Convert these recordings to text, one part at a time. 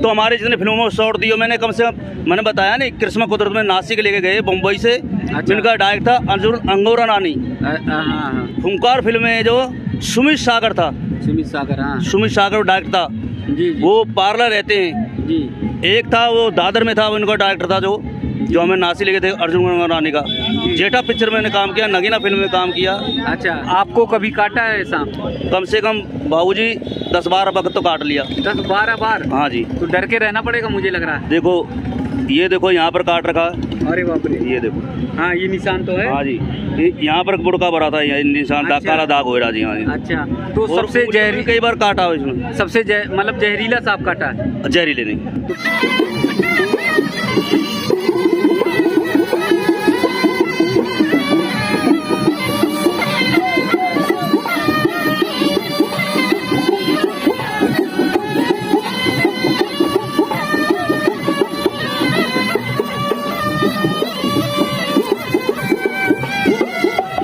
तो हमारे जितने फिल्मों में शॉट दिए मैंने कम से कम, मैंने बताया नहीं, कृष्णा कुदरत में नासिक लेके गए मुंबई से। जिनका डायरेक्ट था अंगोरा नानी। खूंखार फिल्म में जो सुमित सागर था, सुमित सागर डायरेक्ट था जी। वो पार्लर रहते हैं जी। एक था वो दादर में था, उनका डायरेक्टर था जो हमें नासी लेके थे, अर्जुन रानी का। जेठा पिक्चर मैंने काम किया, नगीना फिल्म में काम किया। अच्छा, आपको कभी काटा है सांप? कम से कम बाबूजी 10-12 वक्त तो काट लिया। 10-12 बार? हाँ जी। तो डर के रहना पड़ेगा मुझे लग रहा है। देखो ये देखो यहाँ पर काट रखा। अरे बाप रे, ये देखो। हाँ, ये निशान तो है। हाँ जी, यहाँ पर बुड़का भरा था, ये निशान। अच्छा। काला दाग हो रहा जी। हाँ। अच्छा, तो सबसे जहरी कई बार काटा इसमें। सबसे मतलब जहरीला सांप काटा है? जहरीले नहीं।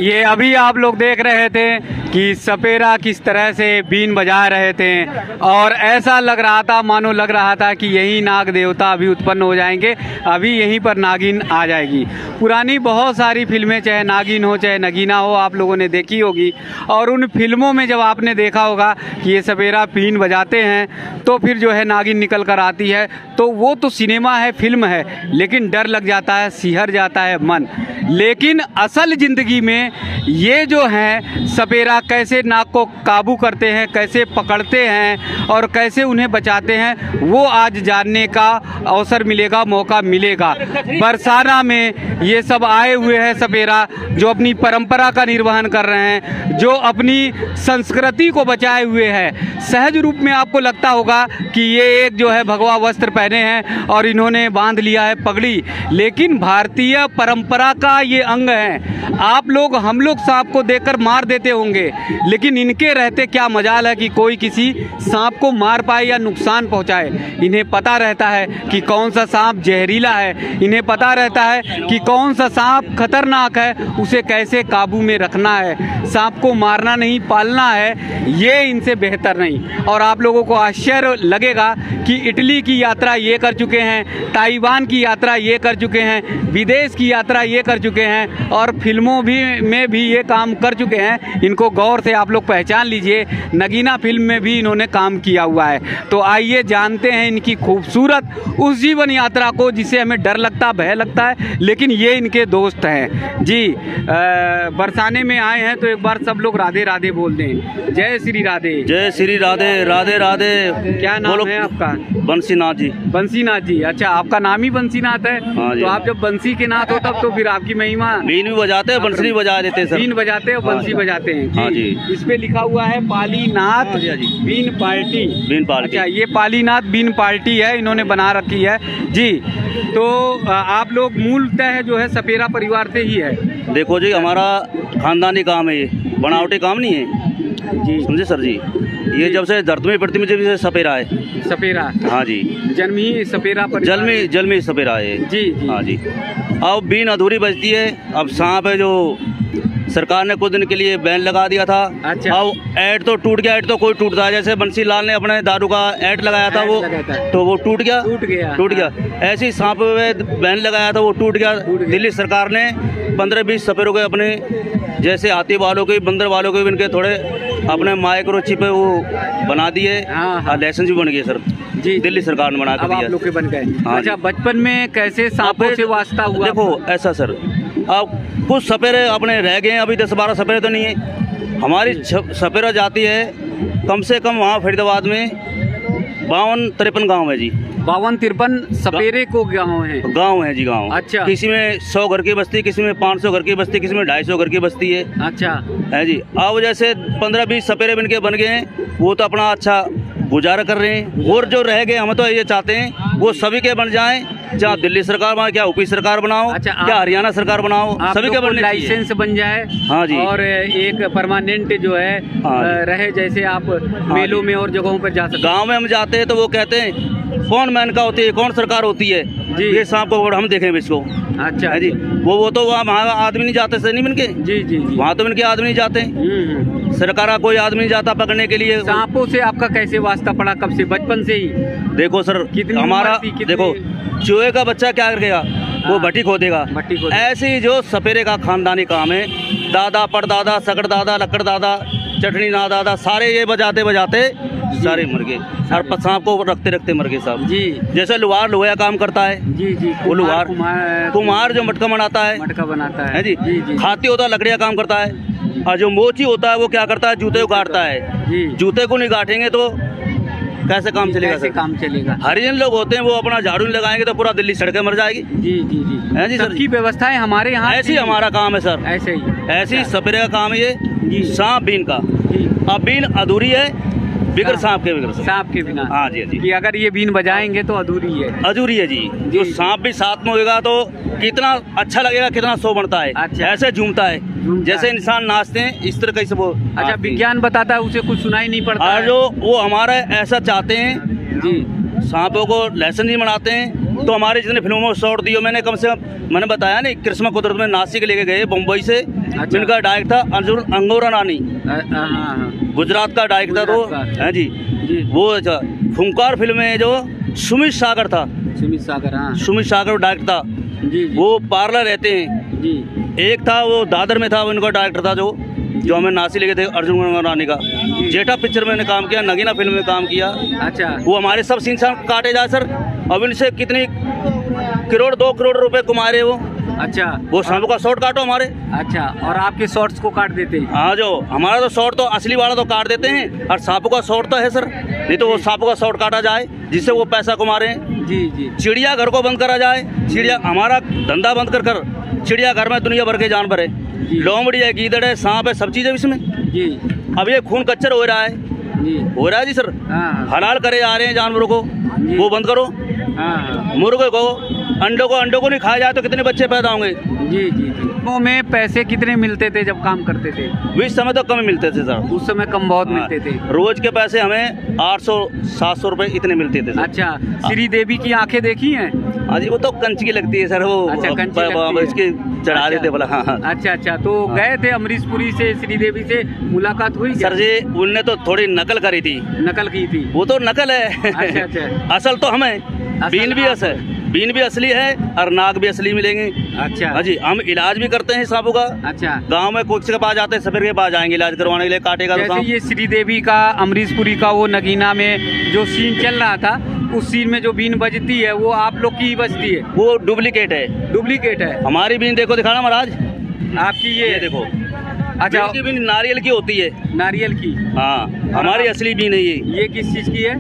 ये अभी आप लोग देख रहे थे कि सपेरा किस तरह से बीन बजा रहे थे और ऐसा लग रहा था, मानो लग रहा था कि यही नाग देवता अभी उत्पन्न हो जाएंगे, अभी यहीं पर नागिन आ जाएगी। पुरानी बहुत सारी फिल्में, चाहे नागिन हो चाहे नगीना हो, आप लोगों ने देखी होगी। और उन फिल्मों में जब आपने देखा होगा कि ये सपेरा बीन बजाते हैं तो फिर जो है नागिन निकल कर आती है, तो वो तो सिनेमा है, फिल्म है, लेकिन डर लग जाता है, सिहर जाता है मन। लेकिन असल ज़िंदगी में ये जो हैं सपेरा कैसे नाग को काबू करते हैं, कैसे पकड़ते हैं और कैसे उन्हें बचाते हैं, वो आज जानने का अवसर मिलेगा, मौका मिलेगा। बरसाना में ये सब आए हुए हैं सपेरा, जो अपनी परंपरा का निर्वहन कर रहे हैं, जो अपनी संस्कृति को बचाए हुए हैं। सहज रूप में आपको लगता होगा कि ये एक जो है भगवा वस्त्र पहने हैं और इन्होंने बांध लिया है पगड़ी, लेकिन भारतीय परंपरा का ये अंग है। आप लोग, हम लोग सांप को देखकर मार देते होंगे, लेकिन इनके रहते क्या मजाल है कि कोई किसी सांप को मार पाए या नुकसान पहुंचाए। इन्हें पता रहता है कि कौन सा सांप जहरीला है, इन्हें पता रहता है कि कौन सा सांप खतरनाक है, उसे कैसे काबू में रखना है। सांप को मारना नहीं, पालना है, ये इनसे बेहतर नहीं। और आप लोगों को आश्चर्य लगेगा कि इटली की यात्रा ये कर चुके हैं, ताइवान की यात्रा ये कर चुके हैं, विदेश की यात्रा ये कर चुके हैं और फिल्मों में भी ये काम कर चुके हैं। इनको गौर से आप लोग पहचान लीजिए, नगीना फिल्म में भी इन्होंने काम किया हुआ है। तो आइए जानते हैं इनकी खूबसूरत उस जीवन यात्रा को जिसे हमें डर लगता, भय लगता है, लेकिन ये इनके दोस्त हैं जी। बरसाने में आए हैं तो एक बार सब लोग राधे राधे बोल दें। जय श्री राधे। जय श्री राधे। राधे राधे। क्या नाम है आपका? बंसीनाथ जी। बंसीनाथ जी, अच्छा, आपका नाम ही बंसीनाथ है। हाँ जी। तो आप जब बंसी के नाथ हो तब तो फिर आपकी महिमा। बीन भी बजाते हैं, बंसी बजा देते हैं। बीन बजाते हैं, बंसी बजाते हैं। हाँ जी। इस पे लिखा हुआ है Palinath bean party. Bean party. अच्छा, ये पालीनाथ बीन पार्टी है, इन्होंने बना रखी है जी। तो आप लोग मूलतः जो है सपेरा परिवार से ही है? देखो जी, हमारा खानदानी काम है, ये बनावटी काम नहीं है जी, समझे सर जी। ये जब से धरती में पड़ती में जब से सपेरा है। सपेरा? हाँ जी, जन्म ही सपेरा पर, जल में सपेरा है जी। हाँ जी। अब बीन अधूरी बजती है। अब सांप है जो सरकार ने कुछ दिन के लिए बैन लगा दिया था। अच्छा। अब ऐड तो टूट गया, ऐड तो कोई टूटता है। जैसे बंसी लाल ने अपने दारू का ऐड लगाया था, वो तो वो टूट गया। ऐसे ही सांप पे बैन लगाया था, वो टूट गया। दिल्ली सरकार ने 15-20 सपेरों के अपने जैसे हाथी वालों के, बंदर वालों के, इनके थोड़े अपने माइक्रोचिप वो बना दिए। हाँ। लाइसेंस भी बन गए सर जी, दिल्ली सरकार ने बना कर दिया। आप लोग के बन गए। हाँ। अच्छा, बचपन में कैसे सांपों से वास्ता हुआ? देखो ऐसा सर, अब कुछ सपेरे अपने रह गए हैं, अभी 10-12 सपेरे तो नहीं है। हमारी सपेरा जाती है कम से कम वहाँ फरीदाबाद में 52-53 गाँव है जी। 52-53 सपेरे को गाँव है जी, गाँव। अच्छा। किसी में 100 घर की बस्ती, किसी में 500 घर की बस्ती, किसी में 250 घर की बस्ती है। अच्छा है जी। अब जैसे 15-20 सपेरे बन गए हैं, वो तो अपना अच्छा गुजारा कर रहे हैं। और जो रह गए, हम तो ये चाहते हैं वो सभी के बन जाएं चाहे दिल्ली सरकार बनाओ, क्या यूपी सरकार बनाओ, अच्छा, क्या हरियाणा सरकार बनाओ, आप सभी लोग के को बनने चाहिए। लाइसेंस बन जाए। हाँ जी। और एक परमानेंट जो है हाँ जी। रहे, जैसे आप मेलों में और जगहों पर जा सकते गांव में हम जाते हैं तो वो कहते हैं कौन मैनका होती है, कौन सरकार होती है जी। ये सांप को हम देखें इसको। हैं। अच्छा है जी, वो तो वहाँ आदमी नहीं जाते सर, नहीं बन के जी जी जी। वहाँ तो इनके आदमी नहीं जाते, सरकार का कोई आदमी नहीं जाता पकड़ने के लिए। सांपों से आपका कैसे वास्ता पड़ा, कब से, बचपन से ही? देखो सर, कितनी हमारा उम्र थी, कितनी- देखो चूहे का बच्चा क्या करेगा, वो हाँ। भट्टी खोदेगा। भट्टी खोदेगा। ऐसे ही जो सपेरे का खानदानी काम है, दादा परदादा सकड़ दादा लकड़ दादा चटनी ना दादा सारे ये बजाते बजाते सारे मर गए, और सांप को रखते रखते मर गए साहब। जी जैसे लुहार लोहा काम करता है, जी जी। वो लुहार कुम्हार जो मटका बनाता है, मटका बनाता है है जी, जी जी हाथी होता है लकड़ियाँ काम करता है, और जो मोची होता है वो क्या करता है, जूते को गाड़ता है। जी। जूते को नहीं गाटेंगे तो कैसे काम चलेगा कैसे सर? काम चलेगा? हरिजन लोग होते हैं, वो अपना झाड़ू नहीं लगाएंगे तो पूरा दिल्ली सड़कें मर जाएगी। जी जी जी। है जी सर। सबकी व्यवस्थाएं हमारे यहाँ ऐसी हमारा काम है सर, ऐसे ही ऐसी सपेरे का काम है जी। ये। सांप बीन का, जी। अब बीन अधूरी है बिगर सांप के बिगर से। सांप के बिना। हाँ जी, हाँ जी, कि अगर ये बीन बजाएंगे तो अधूरी है। अधूरी है जी। जो सांप भी साथ में होगा तो कितना अच्छा लगेगा, कितना शो बनता है। अच्छा। ऐसे झूमता है जैसे है। इंसान नाचते हैं, इस तरह कैसे वो। अच्छा, विज्ञान बताता है, उसे कुछ सुनाई नहीं पड़ता और है। जो वो हमारा ऐसा चाहते हैं, जी सांपों को लेसन नहीं बनाते हैं, तो हमारे जितने फिल्मों में शॉट दिए मैंने, कम से कम मैंने बताया नहीं, कृष्णा कुदरत में नासिक लेके गए मुंबई से। अच्छा। जिनका डायरेक्ट था अंगोरा नानी, हाँ। गुजरात का डायरेक्ट था, तो गुजरात का। है जी। जी। वो अच्छा फुंकार फिल्म में जो सुमित सागर था, सुमित सागर। हाँ सुमित सागर डायरेक्ट था, जी जी वो पार्लर रहते हैं। जी एक था वो दादर में था, उनका डायरेक्टर था जो हमें नासी लेके थे, अर्जुन रानी का। जेठा पिक्चर में काम किया, नगीना फिल्म में काम किया। अच्छा वो हमारे सब सीन काटे जाए सर, अब इनसे कितनी करोड़ 2 करोड़ रुपए कमा रहे वो। अच्छा वो सांपों का शॉट काटो हमारे। अच्छा, और आपके शॉर्ट्स को काट देते हैं? हाँ, जो हमारा तो शॉट तो असली वाला तो काट देते हैं, और सांपों का शॉट तो है सर, नहीं तो वो सांपों का शॉट काटा जाए जिससे वो पैसा कमा रहे हैं। जी जी चिड़िया घर को बंद करा जाए, चिड़िया हमारा धंधा बंद कर चिड़िया घर में दुनिया भर के जानवर है, लोमड़ी है, गीदड़ है, सांप है, सब चीजें इसमें। जी अब ये खून कच्चर हो रहा है, जी। हो रहा है जी सर। हाँ हलाल करे जा रहे हैं जानवरों को, जी। वो बंद करो। हाँ मुर्गे को, अंडों को नहीं खाया जाए तो कितने बच्चे पैदा होंगे। जी जी जी। वो में पैसे कितने मिलते थे जब काम करते थे? इस समय तो कम मिलते थे सर, उस समय कम बहुत मिलते थे। रोज के पैसे हमें 800-700 रुपए इतने मिलते थे सर। अच्छा, श्री देवी की आंखें देखी हैं? हाँ जी, वो तो कंच की लगती है सर, वो अच्छा, कंच की लगती है। इसकी चढ़ा अच्छा। देते बोला। हाँ हाँ अच्छा अच्छा, तो गए थे अमरीशपुरी से श्री देवी से मुलाकात हुई क्या? सर जी, उनने तो थोड़ी नकल करी थी। नकल की थी? वो तो नकल है। अच्छा अच्छा। असल तो हमें बीन भी आप- बीन भी असली है और नाग भी असली मिलेंगे। अच्छा हाँ जी, हम इलाज भी करते हैं सांपों का। अच्छा। गांव में कुछ के पास जाते हैं, सफेद के पास जाएंगे इलाज करवाने के लिए, काटेगा तो जैसे सांप। ये श्री देवी का अमरीशपुरी का वो नगीना में जो सीन चल रहा था, उस सीन में जो बीन बजती है वो आप लोग की ही बजती है? वो डुप्लीकेट है, डुप्लीकेट है? हमारी बीन देखो, दिखाना महाराज, आपकी ये ये देखो। अच्छा, बीन की बीन नारियल की होती है। नारियल की? हाँ, हमारी असली बीन है ये। किस चीज की है?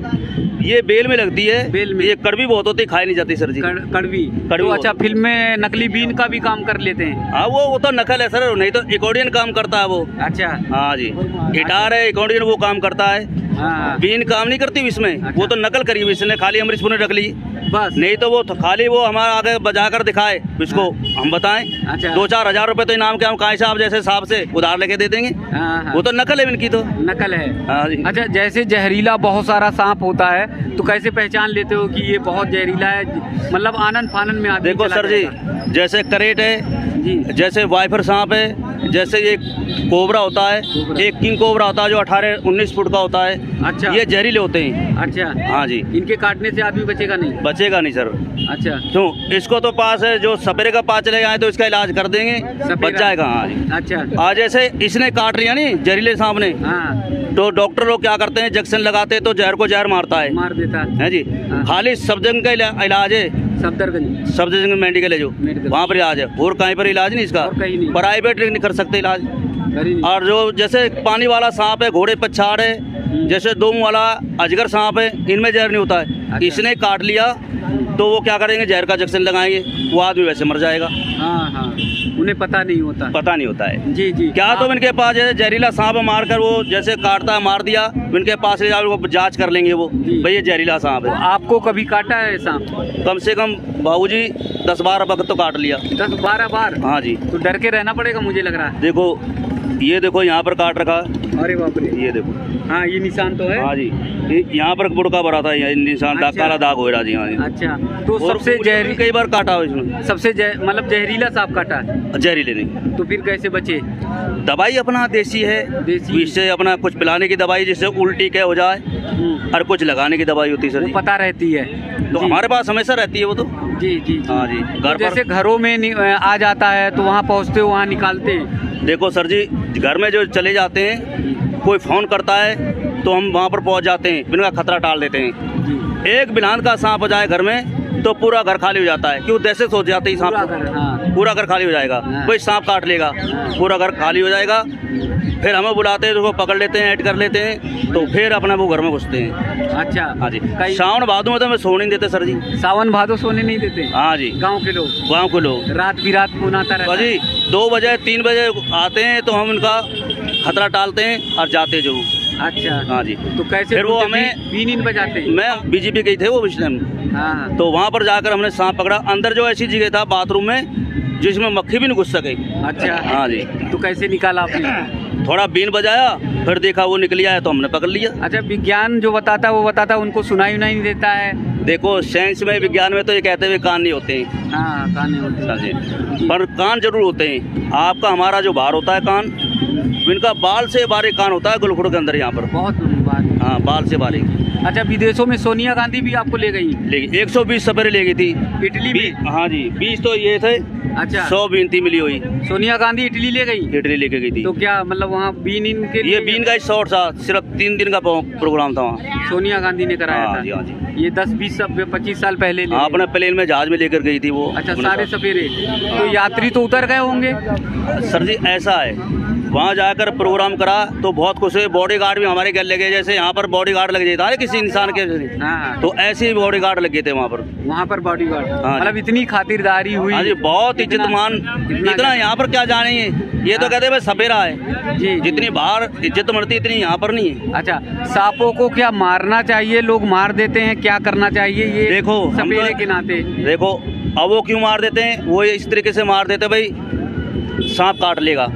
ये बेल में लगती है। बेल में? ये कड़वी बहुत होती है, खाई नहीं जाती सर जी। कड़वी? कड़वी तो अच्छा, होती। फिल्म में नकली बीन का भी काम कर लेते हैं? हाँ, वो तो नकल है सर, नहीं तो एकॉर्डियन काम करता है वो। अच्छा। हाँ जी, गिटार है, एकॉर्डियन वो काम करता है, हाँ बीन काम नहीं करती इसमें। अच्छा। वो तो नकल करी हुई इसने, खाली अमरीशपुर ने रख ली, बस? नहीं तो वो तो खाली वो हमारा आगे बजा कर दिखाए, इसको हम बताएं। अच्छा। 2-4 हजार रुपए तो इनाम के हम काहे साहब जैसे साहब से उधार लेके दे देंगे। हाँ हाँ। वो तो नकल है इनकी तो। नकल है? हाँ जी। अच्छा, जैसे जहरीला बहुत सारा सांप होता है तो कैसे पहचान लेते हो कि ये बहुत जहरीला है, मतलब आनंद फानन में आदमी देखो चला सर जी, जाएगा? जैसे करेट है, जी जैसे वाइफर सांप है, जैसे ये कोबरा होता है, कोबरा। एक किंग कोबरा होता है जो 18-19 फुट का होता है। अच्छा। ये जहरीले होते हैं। अच्छा, हाँ जी, इनके काटने से आदमी बचेगा नहीं? बचेगा नहीं सर। अच्छा क्यों, इसको तो पास है, जो सपेरे का पास चले जाए तो इसका इलाज कर देंगे, सपेरा? बच जाएगा। हाँ जी। अच्छा। आज जैसे इसने काट लिया नहीं जहरीले सांप ने, हाँ, तो डॉक्टर लोग क्या करते हैं, इंजेक्शन लगाते हैं तो जहर को जहर मारता है मार देता है? जी। हाँ। खाली सफदरजंग का इलाज है, सफदरगंज सफदरजंग मेडिकल है जो, मेडिकल। वहाँ पर इलाज है, और कहीं पर इलाज नहीं इसका। और कहीं नहीं? प्राइवेट नहीं कर सकते इलाज। करी नहीं? और जो जैसे पानी वाला सांप है, घोड़े पछाड़ है, जैसे दोम वाला अजगर सांप है, इनमें जहर नहीं होता है। अच्छा। इसने काट लिया तो वो क्या करेंगे, जहर का इंजेक्शन लगाएंगे, वो आदमी वैसे मर जाएगा। हाँ हाँ, उन्हें पता नहीं होता। पता नहीं होता है। जी जी। क्या तो इनके पास जैसे जहरीला सांप मार कर वो जैसे काटता है, मार दिया, इनके पास ले जाओ, वो जांच कर लेंगे वो जी। भाई ये जहरीला सांप तो है। आपको कभी काटा है सांप? कम से कम बाबूजी 10-12 वक्त तो काट लिया। 10-12 बार? हाँ जी। तो डर के रहना पड़ेगा मुझे लग रहा है। देखो ये देखो यहाँ पर काट रखा, अरे बाप रे, ये देखो। हाँ ये निशान तो है। हाँ जी, यहाँ पर बुड़का भरा था, ये निशान अच्छा। काला दाग हो रहा जी। हाँ जी। अच्छा, तो और सबसे मुझे कई बार काटा हो इसमें। सबसे मतलब जहरीला सांप काटा है? जहरीले नहीं। तो फिर कैसे बचे? दवाई अपना देसी है, देसी। इससे अपना कुछ पिलाने की दवाई जिससे उल्टी क्या हो जाए, और कुछ लगाने की दवाई होती है सर वो जी। पता रहती है तो जी। हमारे पास हमेशा रहती है वो तो। जी जी। हाँ जी। तो घर जैसे पर घरों में आ जाता है तो वहाँ पहुँचते हो, वहाँ निकालते हैं? देखो सर जी, घर में जो चले जाते हैं, कोई फोन करता है तो हम वहाँ पर पहुँच जाते हैं, इनका खतरा टाल देते हैं। जी। एक बिलान का सांप आ जाए घर में तो पूरा घर खाली हो जाता है, क्यों दहशत सोच जाती है सांप पूरा को। घर, हाँ। पूरा घर खाली हो जाएगा, हाँ। कोई सांप काट लेगा, पूरा घर खाली हो जाएगा। फिर हमें बुलाते हैं, उसको पकड़ लेते हैं, ऐड कर लेते हैं, तो फिर अपना वो घर में घुसते हैं। अच्छा। हाँ जी। कई सावन भादो में तो हमें सोने नहीं देते सर जी। सावन भादो सोने नहीं देते? हाँ जी। गांव के लोग? गाँव के लोग रात बिरात फोन आता रहता जी है? 2 बजे 3 बजे आते हैं तो हम उनका खतरा टालते हैं और जाते जो। अच्छा। हाँ जी। तो कैसे फिर वो ढूंढते? हमें बीन इन बजाते हैं? मैं बीजेपी गई थे वो पिछले में, हाँ। तो वहाँ पर जाकर हमने सांप पकड़ा। अंदर जो ऐसी जगह था बाथरूम में जिसमें मक्खी भी नहीं घुस सके। अच्छा। हाँ जी। तो कैसे निकाला आपने? थोड़ा बीन बजाया, फिर देखा वो निकल आया तो हमने पकड़ लिया। अच्छा, विज्ञान जो बताता है वो बताता है, उनको सुनाई उनाई नहीं देता है? देखो साइंस में, विज्ञान में तो ये कहते हुए कान नहीं होते हैं हाँ, कान नहीं होते। सर जी, पर कान जरूर होते हैं। आपका हमारा जो बाहर होता है कान, इनका बाल से बारीक कान होता है गुलखुड़ के अंदर यहाँ पर। बहुत बात। हाँ, बाल से बारीक। अच्छा, विदेशों में सोनिया गांधी भी आपको ले गई? लेकिन 120 सपेरे ले गई थी। इटली में? हाँ जी, 20 तो ये थे। अच्छा। 100 बीन थी मिली हुई। सोनिया गांधी इटली ले गई? इटली लेके गई थी। तो क्या मतलब वहाँ बीन इनके ये लिए बीन का शॉर्ट था, सिर्फ 3 दिन का प्रोग्राम था वहाँ। सोनिया गांधी ने कराया हाँ था? जी, हाँ जी। ये 10-20 25 साल पहले ले हाँ, गई। अपने प्लेन में जहाज में लेकर गई थी वो। अच्छा, अपने सारे साथ। सपेरे। तो यात्री तो उतर गए होंगे? सर जी ऐसा है, वहाँ जाकर प्रोग्राम करा तो बहुत खुश हुए। बॉडीगार्ड भी हमारे घर लगे, जैसे यहाँ पर बॉडीगार्ड लग जाता है किसी इंसान के, हाँ। तो ऐसे ही बॉडीगार्ड लगे थे वहाँ पर। वहाँ पर बॉडीगार्ड? हाँ। मतलब इतनी खातिरदारी हुई? हाँ जी, बहुत इतना- इज्जतमान। इतना यहाँ पर क्या जानेंगे, ये तो कहते हैं बस सपेरा है जी। जितनी बाहर इज्जत मिलती इतनी यहाँ पर नहीं है। अच्छा, सांपों को क्या मारना चाहिए? लोग मार देते हैं, क्या करना चाहिए ये देखो, हम तो- सपेरे के नाते? देखो अब वो क्यों मार देते हैं, वो इस तरीके से मार देते भाई सांप काट लेगा,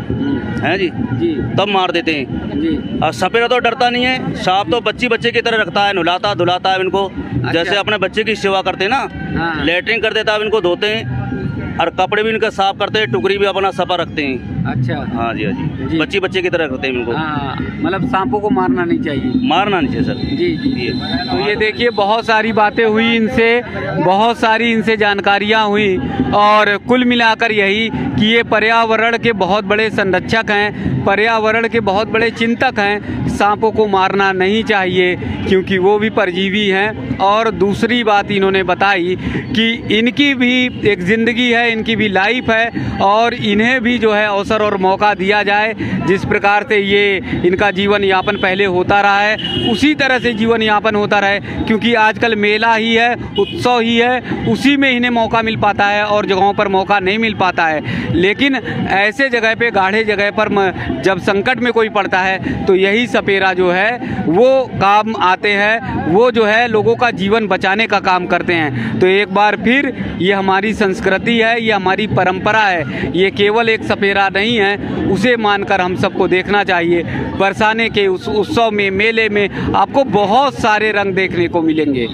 है जी, जी तब मार देते हैं। जी। और सपेरा तो डरता नहीं है, सांप तो बच्चे की तरह रखता है, नहलाता धुलाता है इनको। जैसे अपने बच्चे की सेवा करते हैं ना, हाँ। लेटरिन कर देता है, इनको धोते हैं और कपड़े भी इनका साफ करते हैं, टुकड़ी भी अपना सफा रखते हैं। अच्छा। हाँ जी, हाँ जी। जी, बच्चे की तरह रखते हैं इनको। हाँ, मतलब सांपों को मारना नहीं चाहिए? मारना नहीं चाहिए सर जी जी। ये। तो ये देखिए, बहुत सारी बातें हुई इनसे, बहुत सारी इनसे जानकारियाँ हुई, और कुल मिलाकर यही कि ये पर्यावरण के बहुत बड़े संरक्षक हैं, पर्यावरण के बहुत बड़े चिंतक हैं। सांपों को मारना नहीं चाहिए क्योंकि वो भी परजीवी हैं। और दूसरी बात इन्होंने बताई कि इनकी भी एक ज़िंदगी है, इनकी भी लाइफ है, और इन्हें भी जो है अवसर और मौका दिया जाए। जिस प्रकार से ये इनका जीवन यापन पहले होता रहा है, उसी तरह से जीवन यापन होता रहे, क्योंकि आजकल मेला ही है, उत्सव ही है, उसी में इन्हें मौका मिल पाता है और जगहों पर मौका नहीं मिल पाता है। लेकिन ऐसे जगह पे, गाढ़े जगह पर जब संकट में कोई पड़ता है तो यही सपेरा जो है वो काम आते हैं, वो जो है लोगों का जीवन बचाने का काम करते हैं। तो एक बार फिर ये हमारी संस्कृति है, ये हमारी परंपरा है, ये केवल एक सपेरा नहीं है, उसे मानकर हम सबको देखना चाहिए। बरसाने के उस उत्सव में, मेले में आपको बहुत सारे रंग देखने को मिलेंगे।